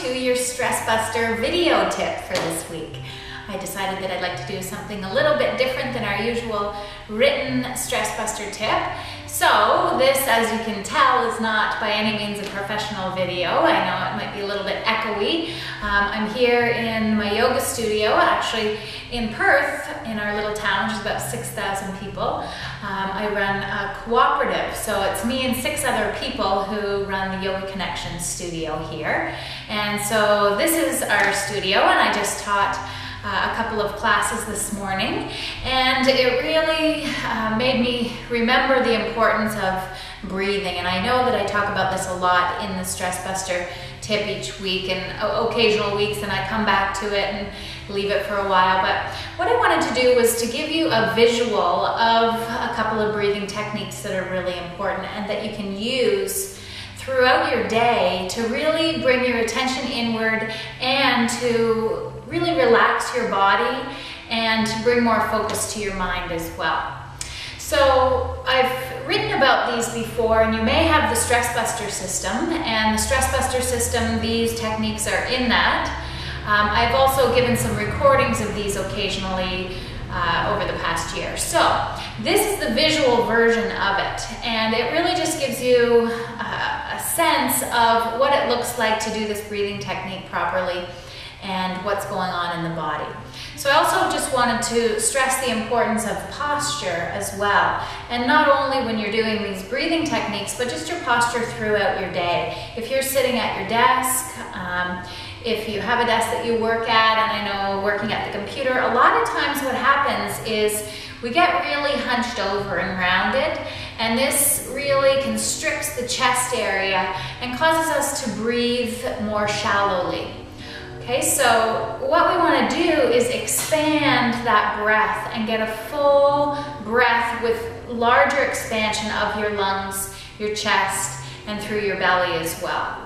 to your Stress Buster video tip for this week. I decided that I'd like to do something a little bit different than our usual written Stress Buster tip. So this, as you can tell, is not by any means a professional video. I know it might be a little bit echoey. I'm here in my yoga studio, actually in Perth, in our little town, which is about 6,000 people. I run a cooperative, so it's me and 6 other people who run the Yoga Connection studio here. And so this is our studio, and I just taught a couple of classes this morning, and it really made me remember the importance of breathing. And I know that I talk about this a lot in the Stress Buster tip each week, and occasional weeks, and I come back to it and leave it for a while. But what I wanted to do was to give you a visual of a couple of breathing techniques that are really important and that you can use throughout your day to really bring your attention inward and to really relax your body and to bring more focus to your mind as well. So I've written about these before, and you may have the Stress Buster system, and the Stress Buster system, these techniques are in that. I've also given some recordings of these occasionally over the past year. So this is the visual version of it, and it really just gives you a sense of what it looks like to do this breathing technique properly and what's going on in the body. So I also just wanted to stress the importance of posture as well. And not only when you're doing these breathing techniques, but just your posture throughout your day. If you're sitting at your desk, if you have a desk that you work at, and I know working at the computer, a lot of times what happens is we get really hunched over and rounded, and this really constricts the chest area and causes us to breathe more shallowly. Okay, so what we want to do is expand that breath and get a full breath with larger expansion of your lungs, your chest, and through your belly as well.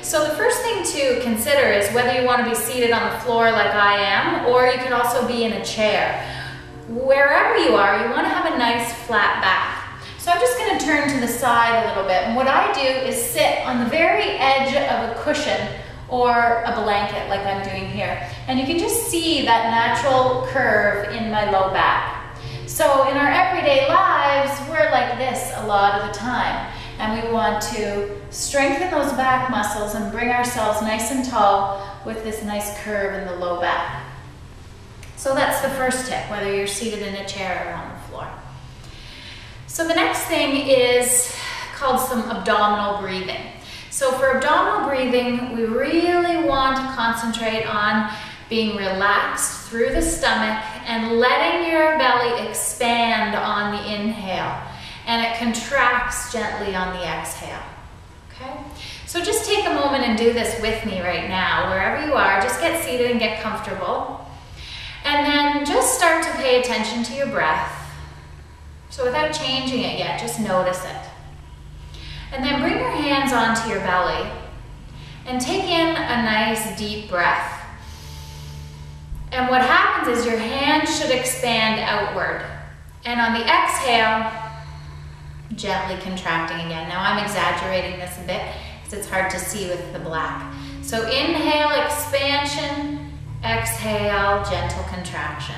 So the first thing to consider is whether you want to be seated on the floor like I am, or you could also be in a chair. Wherever you are, you want to have a nice flat back. So I'm just going to turn to the side a little bit, and what I do is sit on the very edge of a cushion or a blanket like I'm doing here. And you can just see that natural curve in my low back. So in our everyday lives, we're like this a lot of the time. And we want to strengthen those back muscles and bring ourselves nice and tall with this nice curve in the low back. So that's the first tip, whether you're seated in a chair or on the floor. So the next thing is called some abdominal breathing. So for abdominal breathing, we really want to concentrate on being relaxed through the stomach and letting your belly expand on the inhale, and it contracts gently on the exhale. Okay? So just take a moment and do this with me right now. Wherever you are, just get seated and get comfortable. And then just start to pay attention to your breath. So without changing it yet, just notice it. And then bring your hands onto your belly and take in a nice deep breath. And what happens is your hands should expand outward. And on the exhale, gently contracting again. Now I'm exaggerating this a bit because it's hard to see with the black. So inhale, expansion, exhale, gentle contraction.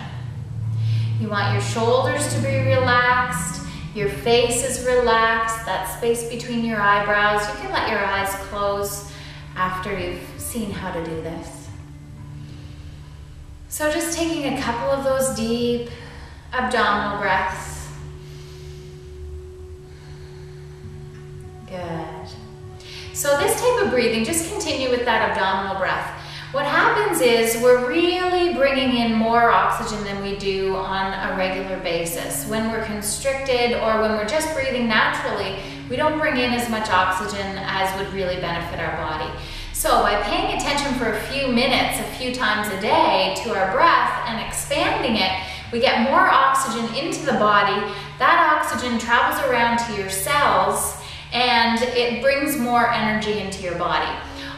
You want your shoulders to be relaxed. Your face is relaxed, that space between your eyebrows. You can let your eyes close after you've seen how to do this. So just taking a couple of those deep abdominal breaths. Good. So this type of breathing, just continue with that abdominal breath. What happens is we're really bringing in more oxygen than we do on a regular basis. When we're constricted or when we're just breathing naturally, we don't bring in as much oxygen as would really benefit our body. So by paying attention for a few minutes, a few times a day to our breath and expanding it, we get more oxygen into the body. That oxygen travels around to your cells and it brings more energy into your body.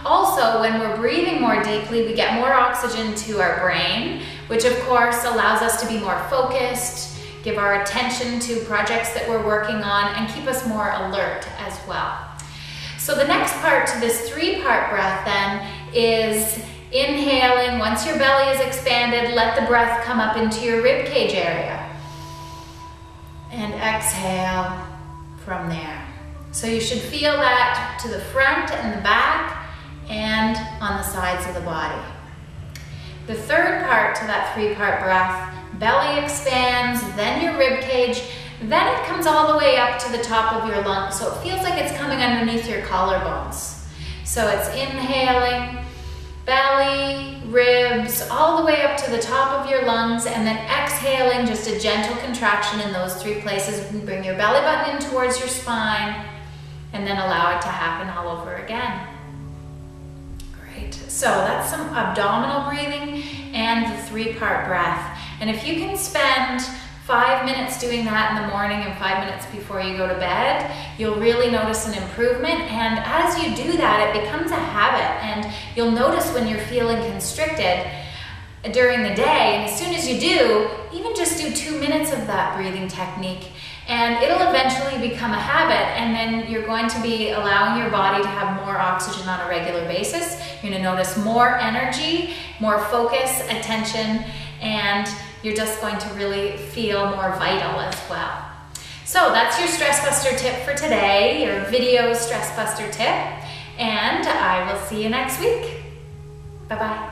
Also, when we're breathing more deeply, we get more oxygen to our brain, which of course allows us to be more focused, give our attention to projects that we're working on, and keep us more alert as well. So the next part to this 3-part breath then is inhaling. Once your belly is expanded, let the breath come up into your rib cage area. And exhale from there. So you should feel that to the front and the back and on the sides of the body. The 3rd part to that 3-part breath, belly expands, then your rib cage, then it comes all the way up to the top of your lungs. So it feels like it's coming underneath your collarbones. So it's inhaling, belly, ribs, all the way up to the top of your lungs, and then exhaling, just a gentle contraction in those 3 places. Bring your belly button in towards your spine, and then allow it to happen all over again. Great. So that's some abdominal breathing and the 3-part breath. And if you can spend 5 minutes doing that in the morning and 5 minutes before you go to bed, you'll really notice an improvement. And as you do that, it becomes a habit, and you'll notice when you're feeling constricted during the day. And as soon as you do, even just do 2 minutes of that breathing technique, and it'll eventually become a habit, and then you're going to be allowing your body to have more oxygen on a regular basis. You're going to notice more energy, more focus, attention, and you're just going to really feel more vital as well. So that's your Stress Buster tip for today, your video Stress Buster tip, and I will see you next week. Bye-bye.